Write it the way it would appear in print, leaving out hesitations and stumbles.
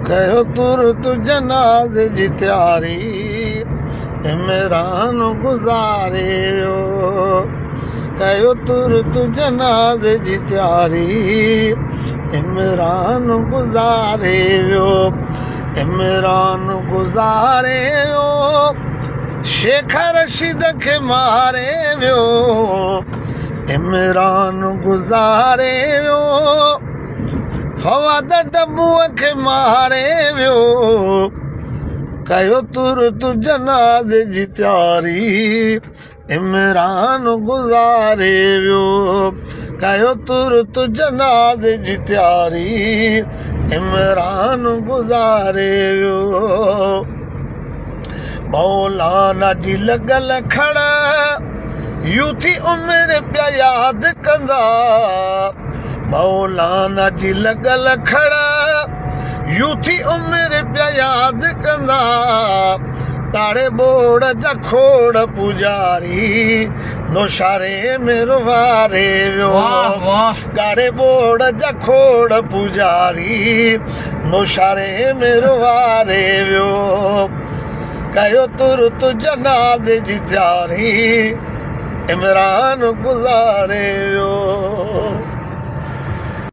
कयो तुरत जनाज़े जी तैयारी इमरान गुज़ारे वियो कयो तुरत जनाज़े जी तैयारी इमरान गुज़ारे वियो इमरान गुज़ारे वियो शेख रशीद खे मारे वियो इमरान गुज़ारे वियो फवाद डब्बूअ खे मारे वियो कयो तुरत जनाज़े जी तैयारी इमरान गुज़ारे वियो कयो तुरत जनाज़े जी तैयारी इमरान गुज़ारे वियो मौलाना जी लॻल खड़ा यूं थी उमिरि पिया यादि कंदा मौलाना जी लॻल खड़ा यूं थी उमिरि पिया यादि कंदा तारे बोड़ जा खोड़ पुजारी नौशारे में रुवारे वियो ॻाढ़े बोड़ जा खोड़ पुजारी नौशारे में रुवारे वियो कयो तुरत जनाज़े जी तैयारी इमरान गुज़ारे वियो।